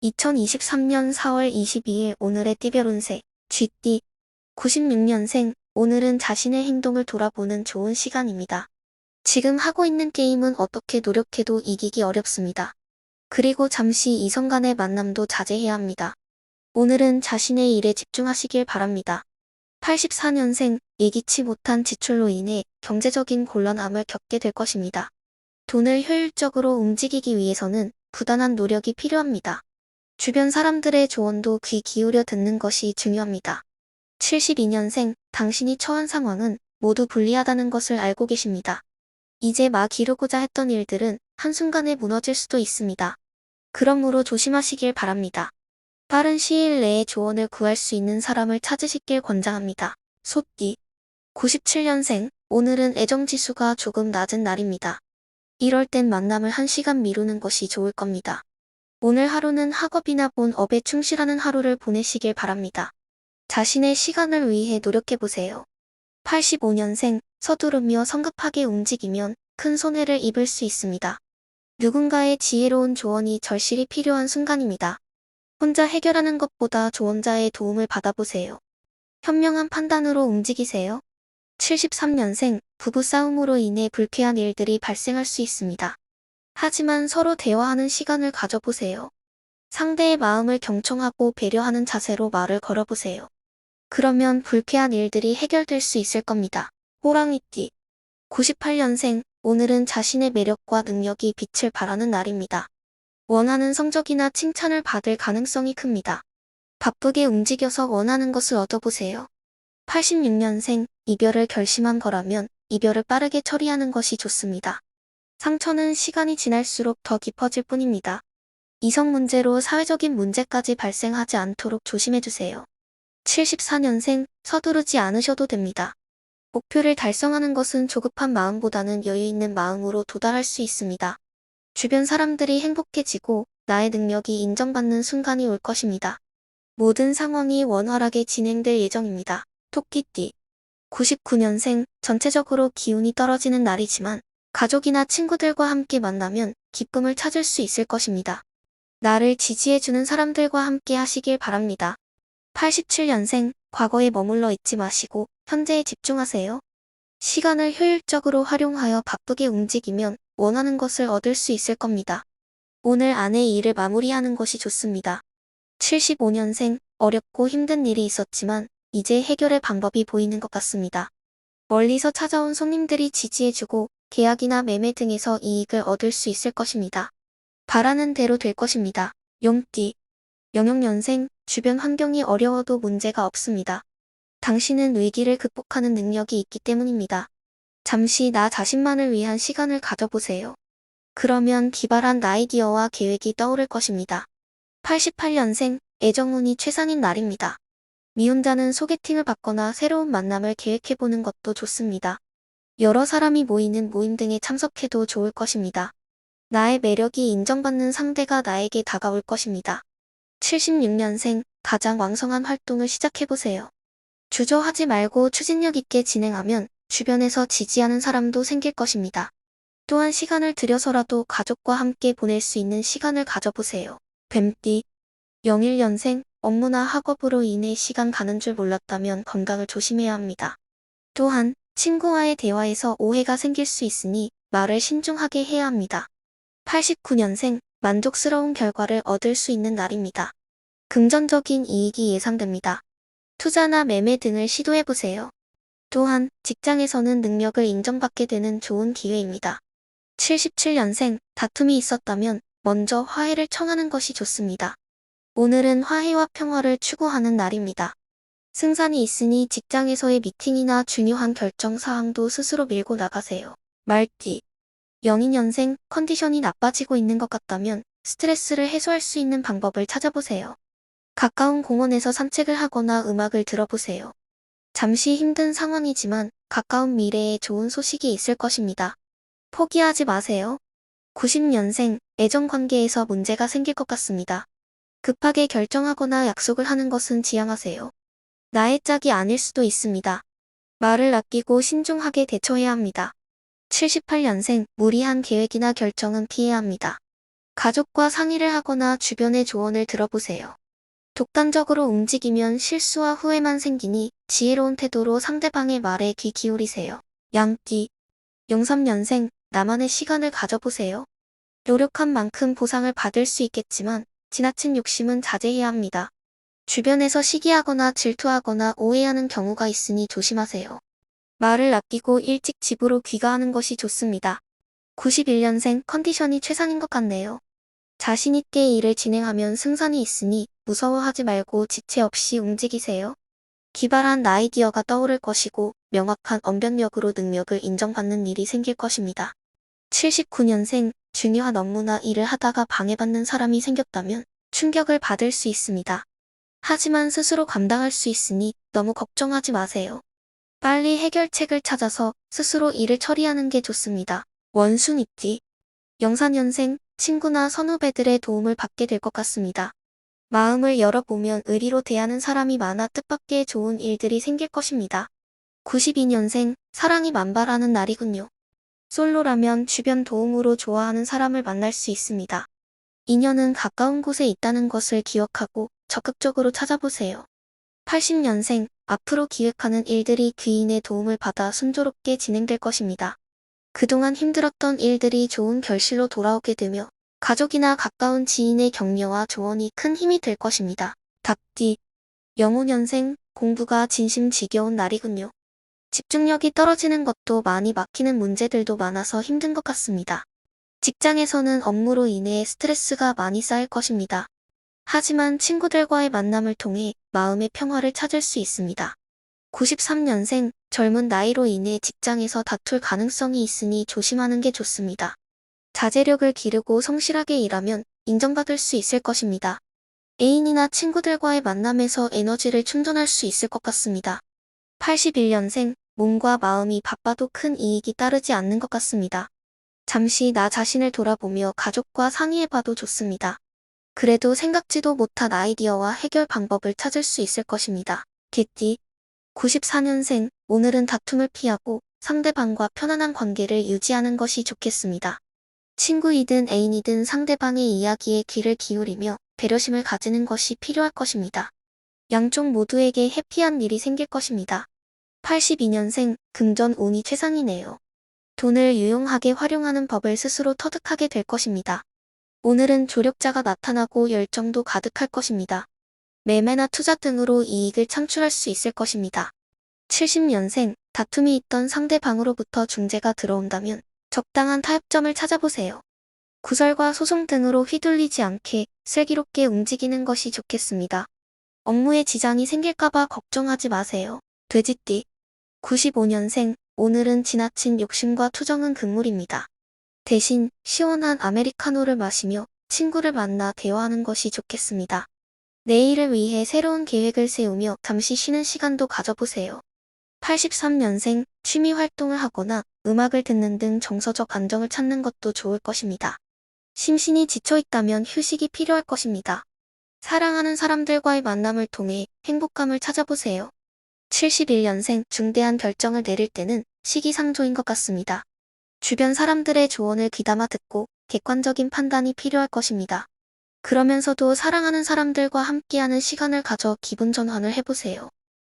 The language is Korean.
2023년 4월 22일 오늘의 띠별 운세 쥐띠 96년생 오늘은 자신의 행동을 돌아보는 좋은 시간입니다. 지금 하고 있는 게임은 어떻게 노력해도 이기기 어렵습니다. 그리고 잠시 이성 간의 만남도 자제해야 합니다. 오늘은 자신의 일에 집중하시길 바랍니다. 84년생 예기치 못한 지출로 인해 경제적인 곤란함을 겪게 될 것입니다. 돈을 효율적으로 움직이기 위해서는 부단한 노력이 필요합니다. 주변 사람들의 조언도 귀 기울여 듣는 것이 중요합니다. 72년생 당신이 처한 상황은 모두 불리하다는 것을 알고 계십니다. 이제 막 이루고자 했던 일들은 한순간에 무너질 수도 있습니다. 그러므로 조심하시길 바랍니다. 빠른 시일 내에 조언을 구할 수 있는 사람을 찾으시길 권장합니다. 소띠 97년생 오늘은 애정지수가 조금 낮은 날입니다. 이럴 땐 만남을 1시간 미루는 것이 좋을 겁니다. 오늘 하루는 학업이나 본업에 충실하는 하루를 보내시길 바랍니다. 자신의 시간을 위해 노력해보세요. 85년생 서두르며 성급하게 움직이면 큰 손해를 입을 수 있습니다. 누군가의 지혜로운 조언이 절실히 필요한 순간입니다. 혼자 해결하는 것보다 조언자의 도움을 받아보세요. 현명한 판단으로 움직이세요. 73년생 부부싸움으로 인해 불쾌한 일들이 발생할 수 있습니다. 하지만 서로 대화하는 시간을 가져보세요. 상대의 마음을 경청하고 배려하는 자세로 말을 걸어보세요. 그러면 불쾌한 일들이 해결될 수 있을 겁니다. 호랑이띠 98년생 오늘은 자신의 매력과 능력이 빛을 발하는 날입니다. 원하는 성적이나 칭찬을 받을 가능성이 큽니다. 바쁘게 움직여서 원하는 것을 얻어보세요. 86년생 이별을 결심한 거라면 이별을 빠르게 처리하는 것이 좋습니다. 상처는 시간이 지날수록 더 깊어질 뿐입니다. 이성 문제로 사회적인 문제까지 발생하지 않도록 조심해주세요. 74년생 서두르지 않으셔도 됩니다. 목표를 달성하는 것은 조급한 마음보다는 여유 있는 마음으로 도달할 수 있습니다. 주변 사람들이 행복해지고 나의 능력이 인정받는 순간이 올 것입니다. 모든 상황이 원활하게 진행될 예정입니다. 토끼띠 99년생 전체적으로 기운이 떨어지는 날이지만 가족이나 친구들과 함께 만나면 기쁨을 찾을 수 있을 것입니다. 나를 지지해주는 사람들과 함께 하시길 바랍니다. 87년생 과거에 머물러 있지 마시고 현재에 집중하세요. 시간을 효율적으로 활용하여 바쁘게 움직이면 원하는 것을 얻을 수 있을 겁니다. 오늘 안에 일을 마무리하는 것이 좋습니다. 75년생 어렵고 힘든 일이 있었지만 이제 해결의 방법이 보이는 것 같습니다. 멀리서 찾아온 손님들이 지지해주고 계약이나 매매 등에서 이익을 얻을 수 있을 것입니다. 바라는 대로 될 것입니다. 용띠 00년생 주변 환경이 어려워도 문제가 없습니다. 당신은 위기를 극복하는 능력이 있기 때문입니다. 잠시 나 자신만을 위한 시간을 가져보세요. 그러면 기발한 아이디어와 계획이 떠오를 것입니다. 88년생 애정운이 최상인 날입니다. 미혼자는 소개팅을 받거나 새로운 만남을 계획해보는 것도 좋습니다. 여러 사람이 모이는 모임 등에 참석해도 좋을 것입니다. 나의 매력이 인정받는 상대가 나에게 다가올 것입니다. 76년생 가장 왕성한 활동을 시작해보세요. 주저하지 말고 추진력 있게 진행하면 주변에서 지지하는 사람도 생길 것입니다. 또한 시간을 들여서라도 가족과 함께 보낼 수 있는 시간을 가져보세요. 뱀띠 01년생 업무나 학업으로 인해 시간 가는 줄 몰랐다면 건강을 조심해야 합니다. 또한 친구와의 대화에서 오해가 생길 수 있으니 말을 신중하게 해야 합니다. 89년생 만족스러운 결과를 얻을 수 있는 날입니다. 긍정적인 이익이 예상됩니다. 투자나 매매 등을 시도해보세요. 또한 직장에서는 능력을 인정받게 되는 좋은 기회입니다. 77년생 다툼이 있었다면 먼저 화해를 청하는 것이 좋습니다. 오늘은 화해와 평화를 추구하는 날입니다. 승산이 있으니 직장에서의 미팅이나 중요한 결정 사항도 스스로 밀고 나가세요. 말띠 02년생 컨디션이 나빠지고 있는 것 같다면 스트레스를 해소할 수 있는 방법을 찾아보세요. 가까운 공원에서 산책을 하거나 음악을 들어보세요. 잠시 힘든 상황이지만 가까운 미래에 좋은 소식이 있을 것입니다. 포기하지 마세요. 90년생 애정관계에서 문제가 생길 것 같습니다. 급하게 결정하거나 약속을 하는 것은 지양하세요. 나의 짝이 아닐 수도 있습니다. 말을 아끼고 신중하게 대처해야 합니다. 78년생 무리한 계획이나 결정은 피해야 합니다. 가족과 상의를 하거나 주변의 조언을 들어보세요. 독단적으로 움직이면 실수와 후회만 생기니 지혜로운 태도로 상대방의 말에 귀 기울이세요. 양띠 03년생 나만의 시간을 가져보세요. 노력한 만큼 보상을 받을 수 있겠지만 지나친 욕심은 자제해야 합니다. 주변에서 시기하거나 질투하거나 오해하는 경우가 있으니 조심하세요. 말을 아끼고 일찍 집으로 귀가하는 것이 좋습니다. 91년생 컨디션이 최상인 것 같네요. 자신 있게 일을 진행하면 승산이 있으니 무서워하지 말고 지체 없이 움직이세요. 기발한 아이디어가 떠오를 것이고 명확한 언변력으로 능력을 인정받는 일이 생길 것입니다. 79년생 중요한 업무나 일을 하다가 방해받는 사람이 생겼다면 충격을 받을 수 있습니다. 하지만 스스로 감당할 수 있으니 너무 걱정하지 마세요. 빨리 해결책을 찾아서 스스로 일을 처리하는 게 좋습니다. 원숭이띠 04년생 친구나 선후배들의 도움을 받게 될 것 같습니다. 마음을 열어보면 의리로 대하는 사람이 많아 뜻밖의 좋은 일들이 생길 것입니다. 92년생 사랑이 만발하는 날이군요. 솔로라면 주변 도움으로 좋아하는 사람을 만날 수 있습니다. 인연은 가까운 곳에 있다는 것을 기억하고 적극적으로 찾아보세요. 80년생 앞으로 기획하는 일들이 귀인의 도움을 받아 순조롭게 진행될 것입니다. 그동안 힘들었던 일들이 좋은 결실로 돌아오게 되며 가족이나 가까운 지인의 격려와 조언이 큰 힘이 될 것입니다. 닭띠 05년생 공부가 진심 지겨운 날이군요. 집중력이 떨어지는 것도 많이 막히는 문제들도 많아서 힘든 것 같습니다. 직장에서는 업무로 인해 스트레스가 많이 쌓일 것입니다. 하지만 친구들과의 만남을 통해 마음의 평화를 찾을 수 있습니다. 93년생 젊은 나이로 인해 직장에서 다툴 가능성이 있으니 조심하는 게 좋습니다. 자제력을 기르고 성실하게 일하면 인정받을 수 있을 것입니다. 애인이나 친구들과의 만남에서 에너지를 충전할 수 있을 것 같습니다. 81년생 몸과 마음이 바빠도 큰 이익이 따르지 않는 것 같습니다. 잠시 나 자신을 돌아보며 가족과 상의해봐도 좋습니다. 그래도 생각지도 못한 아이디어와 해결 방법을 찾을 수 있을 것입니다. 개띠 94년생 오늘은 다툼을 피하고 상대방과 편안한 관계를 유지하는 것이 좋겠습니다. 친구이든 애인이든 상대방의 이야기에 귀를 기울이며 배려심을 가지는 것이 필요할 것입니다. 양쪽 모두에게 해피한 일이 생길 것입니다. 82년생 금전 운이 최상이네요. 돈을 유용하게 활용하는 법을 스스로 터득하게 될 것입니다. 오늘은 조력자가 나타나고 열정도 가득할 것입니다. 매매나 투자 등으로 이익을 창출할 수 있을 것입니다. 70년생 다툼이 있던 상대방으로부터 중재가 들어온다면 적당한 타협점을 찾아보세요. 구설과 소송 등으로 휘둘리지 않게 슬기롭게 움직이는 것이 좋겠습니다. 업무에 지장이 생길까봐 걱정하지 마세요. 돼지띠 95년생 오늘은 지나친 욕심과 투정은 금물입니다. 대신 시원한 아메리카노를 마시며 친구를 만나 대화하는 것이 좋겠습니다. 내일을 위해 새로운 계획을 세우며 잠시 쉬는 시간도 가져보세요. 83년생 취미 활동을 하거나 음악을 듣는 등 정서적 안정을 찾는 것도 좋을 것입니다. 심신이 지쳐있다면 휴식이 필요할 것입니다. 사랑하는 사람들과의 만남을 통해 행복감을 찾아보세요. 71년생 중대한 결정을 내릴 때는 시기상조인 것 같습니다. 주변 사람들의 조언을 귀담아 듣고 객관적인 판단이 필요할 것입니다. 그러면서도 사랑하는 사람들과 함께하는 시간을 가져 기분 전환을 해보세요.